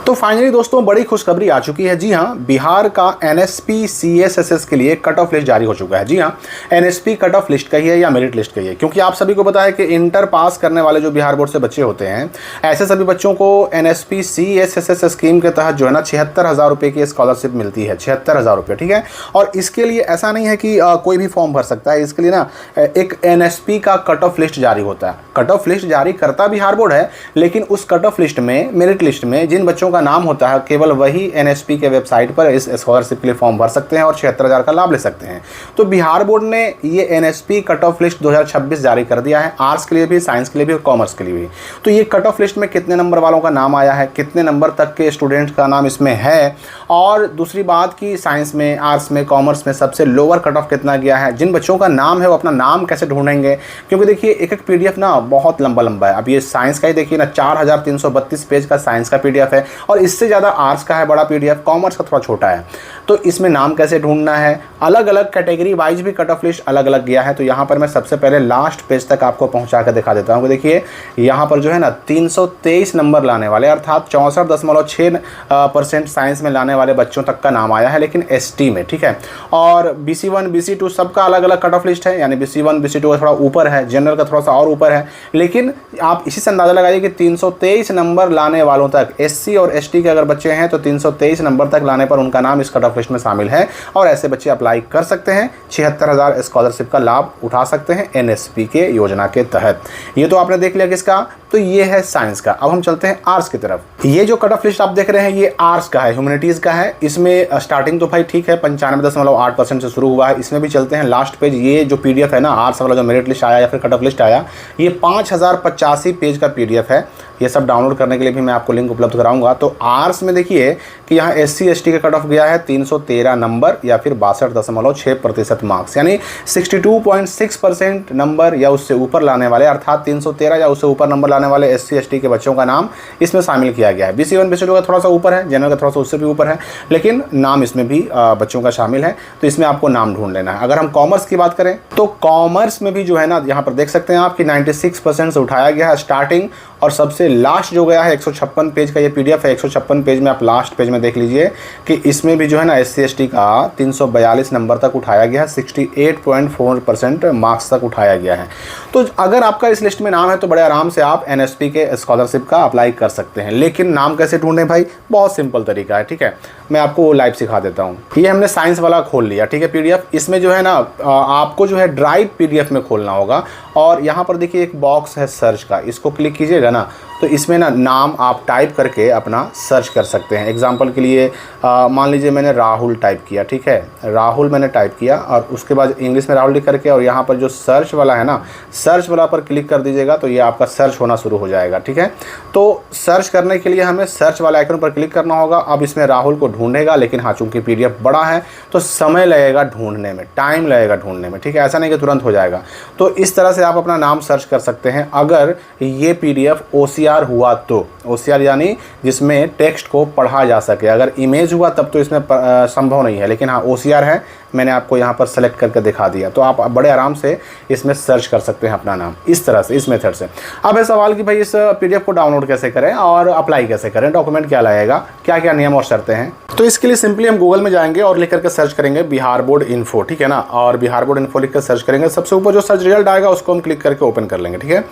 तो फाइनली दोस्तों बड़ी खुशखबरी आ चुकी है। जी हाँ, बिहार का एनएसपी सीएसएसएस के लिए कट ऑफ लिस्ट जारी हो चुका है। जी हाँ, एनएसपी कट ऑफ लिस्ट का ही है या मेरिट लिस्ट का ही है, क्योंकि आप सभी को पता है कि इंटर पास करने वाले जो बिहार बोर्ड से बच्चे होते हैं, ऐसे सभी बच्चों को एनएसपी सीएसएसएस स्कीम के तहत जो है ना 76,000 रुपये की स्कॉलरशिप मिलती है। 76,000 रुपये, ठीक है। और इसके लिए ऐसा नहीं है कि कोई भी फॉर्म भर सकता है। इसके लिए ना एक एनएसपी का कट ऑफ लिस्ट जारी होता है। कट ऑफ लिस्ट जारी करता बिहार बोर्ड है, लेकिन उस कट ऑफ लिस्ट में, मेरिट लिस्ट में जिन बच्चों का नाम होता है, केवल वही एनएसपी के वेबसाइट पर इस स्कॉलरशिप के लिए फॉर्म भर सकते हैं और 76,000 का लाभ ले सकते हैं। तो बिहार बोर्ड ने ये एनएसपी कट ऑफ लिस्ट 2026 जारी कर दिया है, आर्ट्स के लिए भी, साइंस के लिए भी और कॉमर्स के लिए भी। तो ये कट ऑफ लिस्ट में कितने नंबर वालों का नाम आया है, कितने नंबर तक के स्टूडेंट्स का नाम इसमें है, और दूसरी बात कि साइंस में, आर्ट्स में, कॉमर्स में सबसे लोअर कट ऑफ कितना गया है, जिन बच्चों का नाम है वो अपना नाम कैसे ढूंढेंगे। क्योंकि देखिए एक एक पीडीएफ ना बहुत लंबा है। अब ये साइंस का ही देखिए ना 4332 पेज का साइंस का पीडीएफ है, और इससे ज़्यादा आर्ट्स का है बड़ा पीडीएफ, कॉमर्स का थोड़ा छोटा है। तो इसमें नाम कैसे ढूंढना है, अलग अलग कैटेगरी वाइज भी कट ऑफ लिस्ट अलग अलग गया है। तो यहाँ पर मैं सबसे पहले लास्ट पेज तक आपको पहुँचा कर दिखा देता हूँ। देखिए यहाँ पर जो है ना 323 नंबर लाने वाले, अर्थात 64.6% साइंस में लाने वाले बच्चों तक का नाम आया है, लेकिन एसटी में, ठीक है। और BC1 BC2 सबका अलग अलग कट ऑफ लिस्ट है, यानी BC1 BC2 का थोड़ा ऊपर है, जनरल का थोड़ा सा और ऊपर है। लेकिन आप इसी से अंदाज़ा लगाइए कि 323 नंबर लाने वालों तक, SC और ST के अगर बच्चे हैं तो 323 नंबर तक लाने पर उनका नाम इस कट ऑफ लिस्ट में शामिल है, और ऐसे बच्चे अप्लाई कर सकते हैं, 76,000 स्कॉलरशिप का लाभ उठा सकते हैं एनएसपी के योजना के तहत। ये तो आपने देख लिया किसका, तो ये है साइंस का। अब हम चलते हैं आर्ट्स की तरफ। ये जो कट ऑफ लिस्ट आप देख रहे हैं ये आर्ट्स का है, ह्यूमैनिटीज़ का है। इसमें स्टार्टिंग तो भाई ठीक है 95.8% से शुरू हुआ है। इसमें भी चलते हैं लास्ट पेज। ये जो पीडीएफ है ना, आर्ट्स वाला जो मेरिट लिस्ट आया या फिर कट ऑफ लिस्ट आया, ये 5085 पेज का पीडीएफ है। ये सब डाउनलोड करने के लिए भी मैं आपको लिंक उपलब्ध कराऊंगा। तो आर्ट्स में देखिए कि यहाँ SC ST का कट ऑफ गया है 313 नंबर या फिर 62.6% मार्क्स, यानी 62.6% नंबर या उससे ऊपर लाने वाले, अर्थात 313 या उससे ऊपर नंबर लाने वाले SC ST के बच्चों का नाम इसमें शामिल किया गया है। BC1 BC2 का थोड़ा सा ऊपर है, जनरल का थोड़ा सा उससे भी ऊपर है, लेकिन नाम इसमें भी बच्चों का शामिल है। तो इसमें आपको नाम ढूंढ लेना है। अगर हम कॉमर्स की बात करें तो कॉमर्स में भी जो है ना, यहाँ पर देख सकते हैं आप कि 96% से उठाया गया है स्टार्टिंग, और सबसे लास्ट जो गया है 156 पेज का ये पीडीएफ है। 156 पेज में आप लास्ट पेज में देख लीजिए कि इसमें भी जो है ना SC ST का 342 नंबर तक उठाया गया है, 68.4% मार्क्स तक उठाया गया है। तो अगर आपका इस लिस्ट में नाम है तो बड़े आराम से आप एनएसपी के स्कॉलरशिप का अप्लाई कर सकते हैं। लेकिन नाम कैसे ढूंढें भाई, बहुत सिंपल तरीका है, ठीक है। मैं आपको लाइव सिखा देता हूँ। ये हमने साइंस वाला खोल लिया, ठीक है, पीडीएफ। इसमें जो है ना आपको जो है ड्राइव पीडीएफ में खोलना होगा, और यहाँ पर देखिए एक बॉक्स है सर्च का, इसको क्लिक कीजिएगा ना, तो इसमें ना नाम आप टाइप करके अपना सर्च कर सकते हैं। एग्जांपल के लिए मान लीजिए मैंने राहुल टाइप किया, ठीक है, राहुल मैंने टाइप किया, और उसके बाद इंग्लिश में राहुल लिख करके, और यहाँ पर जो सर्च वाला है ना, सर्च वाला पर क्लिक कर दीजिएगा तो ये आपका सर्च होना शुरू हो जाएगा, ठीक है। तो सर्च करने के लिए हमें सर्च वाला आइकन पर क्लिक करना होगा। अब इसमें राहुल को ढूंढेगा, लेकिन हाँ चूँकि पीडीएफ बड़ा है तो समय लगेगा ढूंढने में, टाइम लगेगा ढूंढने में, ठीक है, ऐसा नहीं कि तुरंत हो जाएगा। तो इस तरह से आप अपना नाम सर्च कर सकते हैं। अगर ये पीडीएफ OCR हुआ तो, OCR यानी जिसमें टेक्स्ट को पढ़ा जा सके। अगर इमेज हुआ तब तो इसमें संभव नहीं है, लेकिन हाँ OCR है, मैंने आपको यहाँ पर सेलेक्ट करके दिखा दिया। तो आप बड़े आराम से इसमें सर्च कर सकते हैं अपना नाम इस तरह से, इस मेथड से। अब है सवाल कि भाई इस पीडीएफ को डाउनलोड कैसे करें और अप्लाई कैसे करें, डॉक्यूमेंट क्या लगेगा, क्या क्या नियम और शर्तें हैं। तो इसके लिए सिंपली हम गूगल में जाएंगे और लिख करके सर्च करेंगे बिहार बोर्ड इन्फो, ठीक है ना, और बिहार बोर्ड इन्फो लिख कर सर्च करेंगे। सबसे ऊपर जो सर्च रिजल्ट आएगा उसको हम क्लिक करके ओपन कर लेंगे, ठीक है।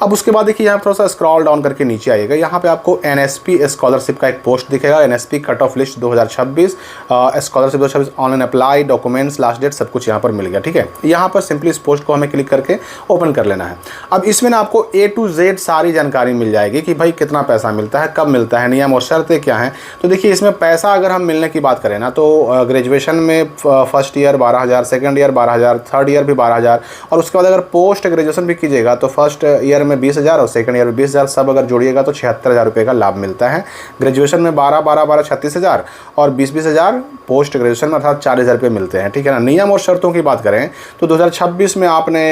अब उसके बाद देखिए यहाँ थोड़ा सा स्क्रॉल डाउन करके नीचे आइएगा, यहाँ पे आपको एनएसपी स्कॉलरशिप का एक पोस्ट दिखेगा, NSP cut off list 2026 scholarship 2026 online apply, documents, last date, सब कुछ यहाँ पर मिल गया, ठीक है। यहाँ पर सिंपली इस पोस्ट को हमें क्लिक करके ओपन कर लेना है। अब इसमें ना आपको A to Z सारी जानकारी मिल जाएगी कि भाई कितना पैसा मिलता है, कब मिलता है, नियम और शर्तें क्या हैं। तो देखिए इसमें पैसा अगर हम मिलने की बात करें ना, तो ग्रेजुएशन में first year 12,000, second year 12,000, third year भी 12,000, और उसके बाद अगर पोस्ट ग्रेजुएशन भी कीजिएगा तो फर्स्ट ईयर में 20,000 और सेकंड ईयर में 20,000, सब अगर जोड़िएगा तो 76,000 रुपये का लाभ मिलता है। ग्रेजुएशन में 12 36,000 और 20,000 पोस्ट ग्रेजुएशन में अर्थात 40,000 रुपये मिलते हैं, ठीक है ना। नियम और शर्तों की बात करें तो 2026 में आपने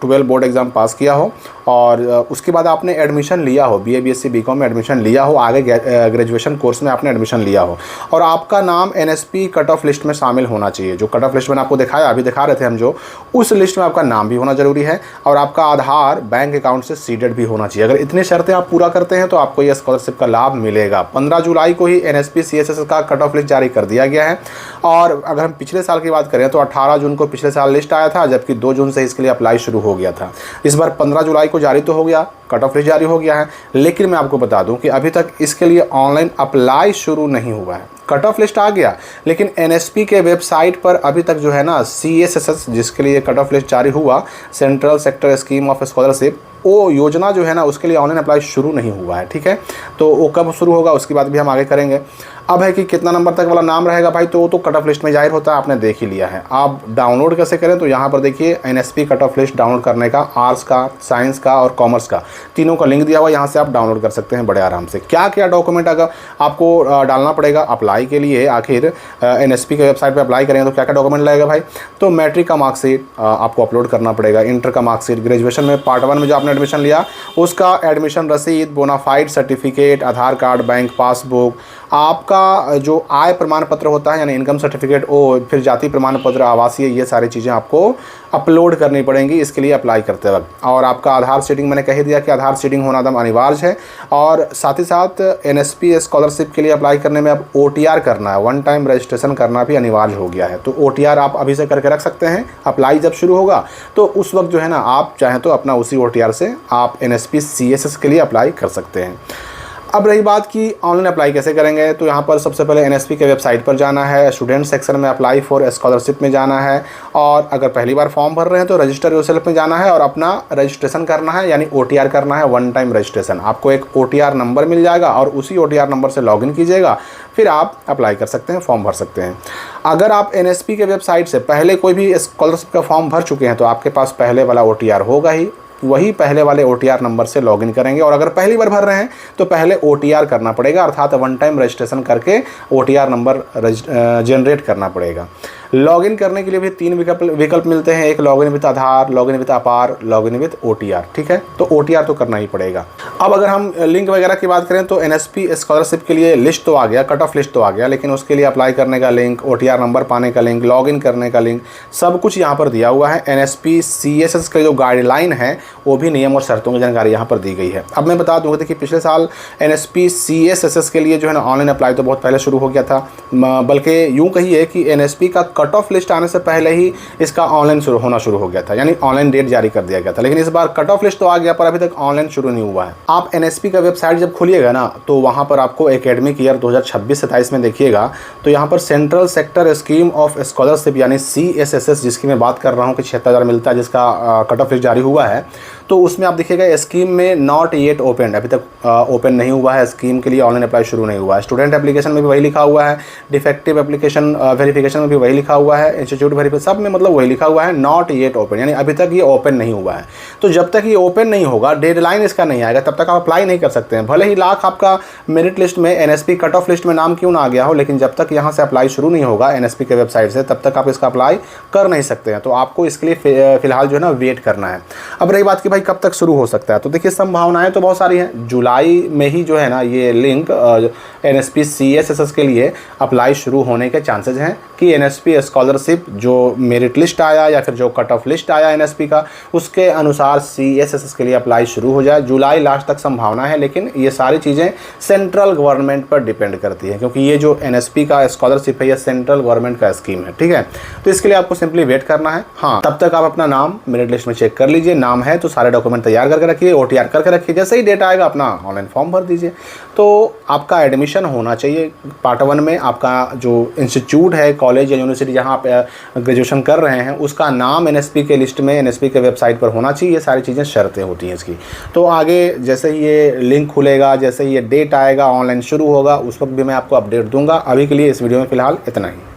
12 बोर्ड एग्जाम पास किया हो, और उसके बाद आपने एडमिशन लिया हो, BA BSc BCom में एडमिशन लिया हो, आगे ग्रेजुएशन कोर्स में आपने एडमिशन लिया हो, और आपका नाम एनएसपी कट ऑफ लिस्ट में शामिल होना चाहिए। जो कट ऑफ लिस्ट मैंने आपको दिखाया, अभी दिखा रहे थे हम, जो उस लिस्ट में आपका नाम भी होना जरूरी है, और आपका आधार बैंक अकाउंट से सीडेड भी होना चाहिए। अगर इतनी शर्तें पे आप पूरा करते हैं तो आपको ये स्कॉलरशिप का लाभ मिलेगा। 15 जुलाई को ही NSP CSSS का कट ऑफ लिस्ट जारी कर दिया गया है। और अगर हम पिछले साल की बात करें तो 18 जून को पिछले साल लिस्ट आया था, जबकि 2 जून से इसके लिए अप्लाई शुरू हो गया था। इस बार 15 जुलाई को जारी तो हो गया, कट ऑफ लिस्ट जारी हो गया है, लेकिन मैं आपको बता दूं कि अभी तक इसके लिए ऑनलाइन अप्लाई शुरू नहीं हुआ है। कट ऑफ लिस्ट आ गया, लेकिन NSP के वेबसाइट पर अभी तक जो है ना CSSS जिसके लिए कट ऑफ लिस्ट जारी हुआ, central sector scheme of scholarship, वो योजना जो है ना उसके लिए ऑनलाइन अप्लाई शुरू नहीं हुआ है। ठीक है, तो वो कब शुरू होगा उसकी बात भी हम आगे करेंगे। अब है कि कितना नंबर तक वाला नाम रहेगा भाई, तो वो तो कट ऑफ लिस्ट में जाहिर होता है, आपने देख ही लिया है। आप डाउनलोड कैसे करें, तो यहाँ पर देखिए NSP cut off list download करने का आर्ट्स का, साइंस का और कॉमर्स का तीनों का लिंक दिया हुआ है, यहाँ से आप डाउनलोड कर सकते हैं बड़े आराम से। क्या क्या डॉक्यूमेंट अगर आपको डालना पड़ेगा अप्लाई के लिए, आखिर NSP के वेबसाइट पर अप्लाई करेंगे तो क्या क्या डॉक्यूमेंट लगेगा भाई, तो मैट्रिक का मार्कशीट आपको अपलोड करना पड़ेगा, इंटर का मार्कशीट, ग्रेजुएशन में पार्ट 1 में जो आपने एडमिशन लिया उसका एडमिशन रसीद, बोनाफाइड सर्टिफिकेट, आधार कार्ड, बैंक पासबुक, आपका जो आय प्रमाण पत्र होता है यानी इनकम सर्टिफिकेट, वो फिर जाति प्रमाण पत्र, आवासीय, ये सारी चीज़ें आपको अपलोड करनी पड़ेंगी इसके लिए अप्लाई करते वक्त। और आपका आधार सीडिंग, मैंने कह दिया कि आधार सीडिंग होना एकदम अनिवार्य है। और साथ ही साथ NSP स्कॉलरशिप के लिए अप्लाई करने में अब OTR करना है, 1 टाइम रजिस्ट्रेशन करना भी अनिवार्य हो गया है। तो OTR आप अभी से करके रख सकते हैं, अप्लाई जब शुरू होगा तो उस वक्त जो है ना आप चाहें तो अपना उसी OTR से आप NSP CSS के लिए अप्लाई कर सकते हैं। अब रही बात कि ऑनलाइन अप्लाई कैसे करेंगे, तो यहाँ पर सबसे पहले NSP के वेबसाइट पर जाना है, स्टूडेंट सेक्शन में अप्लाई फॉर स्कॉलरशिप में जाना है, और अगर पहली बार फॉर्म भर रहे हैं तो रजिस्टर योरसेल्फ में जाना है और अपना रजिस्ट्रेशन करना है, यानी OTR करना है, 1 टाइम रजिस्ट्रेशन। आपको एक OTR नंबर मिल जाएगा और उसी OTR नंबर से लॉगिन कीजिएगा, फिर आप अप्लाई कर सकते हैं, फॉर्म भर सकते हैं। अगर आप NSP के वेबसाइट से पहले कोई भी स्कॉलरशिप का फॉर्म भर चुके हैं तो आपके पास पहले वाला OTR होगा ही, वही पहले वाले OTR नंबर से लॉगिन करेंगे। और अगर पहली बार भर रहे हैं तो पहले OTR करना पड़ेगा, अर्थात 1 टाइम रजिस्ट्रेशन करके OTR नंबर जनरेट करना पड़ेगा। लॉगिन करने के लिए भी 3 विकल्प मिलते हैं, एक login with Aadhaar, login with अपार, लॉगिन विद OTR। ठीक है, तो OTR तो करना ही पड़ेगा। अब अगर हम लिंक वगैरह की बात करें तो NSP स्कॉलरशिप के लिए लिस्ट तो आ गया, कट ऑफ लिस्ट तो आ गया, लेकिन उसके लिए अप्लाई करने का लिंक, OTR नंबर पाने का लिंक, लॉगिन करने का लिंक, सब कुछ यहाँ पर दिया हुआ है। NSP CSS का जो गाइडलाइन है वो भी नियम और शर्तों की जानकारी यहाँ पर दी गई है। अब मैं बता दूँगा कि पिछले साल NSP CSSS के लिए जो है ना ऑनलाइन अप्लाई तो बहुत पहले शुरू हो गया था, बल्कि यूँ कहिए कि NSP का कट ऑफ लिस्ट आने से पहले ही इसका ऑनलाइन होना शुरू हो गया था, यानी ऑनलाइन डेट जारी कर दिया गया था। लेकिन इस बार कट ऑफ लिस्ट तो आ गया पर अभी तक ऑनलाइन शुरू नहीं हुआ है। आप NSP का वेबसाइट जब खोलिएगा ना तो वहाँ पर आपको एकेडमिक ईयर 2026-27 में देखिएगा तो यहाँ पर central sector scheme of scholarship यानी CSSS जिसकी मैं बात कर रहा हूँ कि 76,000 मिलता है, जिसका कट ऑफ लिस्ट जारी हुआ है, तो उसमें आप देखिएगा स्कीम में नॉट येट ओपन, अभी तक ओपन नहीं हुआ है, स्कीम के लिए ऑनलाइन अप्लाई शुरू नहीं हुआ है। स्टूडेंट एप्लीकेशन में भी वही लिखा हुआ है, डिफेक्टिव एप्लीकेशन वेरिफिकेशन में भी वही लिखा हुआ है, इंस्टीट्यूट वेरिफिकेशन सब में मतलब वही लिखा हुआ है, नॉट येट ओपन, यानी अभी तक ये ओपन नहीं हुआ है। तो जब तक ये ओपन नहीं होगा, डेडलाइन इसका नहीं आएगा, तब तक आप अप्लाई नहीं कर सकते हैं। भले ही लाख आपका मेरिट लिस्ट में NSP कट ऑफ लिस्ट में नाम क्यों ना आ गया हो, लेकिन जब तक यहाँ से अप्लाई शुरू नहीं होगा NSP के वेबसाइट से, तब तक आप इसका अप्लाई कर नहीं सकते हैं। तो आपको इसके लिए फिलहाल जो है ना वेट करना है। अब रही बात कि भाई कब तक शुरू हो सकता है, तो देखिए संभावनाएं तो बहुत सारी हैं। जुलाई में ही जो है ना ये लिंक NSP CSSS के लिए अप्लाई शुरू होने के चांसेस हैं कि NSP स्कॉलरशिप जो मेरिट लिस्ट आया या फिर जो कट ऑफ लिस्ट आया NSP का, उसके अनुसार CSSS के लिए अप्लाई शुरू हो जाए। जुलाई लास्ट तक संभावना है, लेकिन ये सारी चीज़ें सेंट्रल गवर्नमेंट पर डिपेंड करती है, क्योंकि ये जो NSP का स्कॉलरशिप है ये सेंट्रल गवर्नमेंट का स्कीम है। ठीक है, तो इसके लिए आपको सिंपली वेट करना है। हाँ, तब तक आप अपना नाम मेरिट लिस्ट में चेक कर लीजिए, नाम है तो सारे डॉक्यूमेंट तैयार करके रखिए, OTR करके रखिए, जैसे ही डेट आएगा अपना ऑनलाइन फॉर्म भर दीजिए। तो आपका एडमिशन होना चाहिए पार्ट 1 में। आपका जो इंस्टीट्यूट है, कॉलेज या यूनिवर्सिटी जहाँ आप ग्रेजुएशन कर रहे हैं, उसका नाम NSP के लिस्ट में, NSP के वेबसाइट पर होना चाहिए। ये सारी चीज़ें शर्तें होती हैं इसकी। तो आगे जैसे ही ये लिंक खुलेगा, जैसे ही ये डेट आएगा, ऑनलाइन शुरू होगा, उस वक्त भी मैं आपको अपडेट दूंगा। अभी के लिए इस वीडियो में फ़िलहाल इतना ही।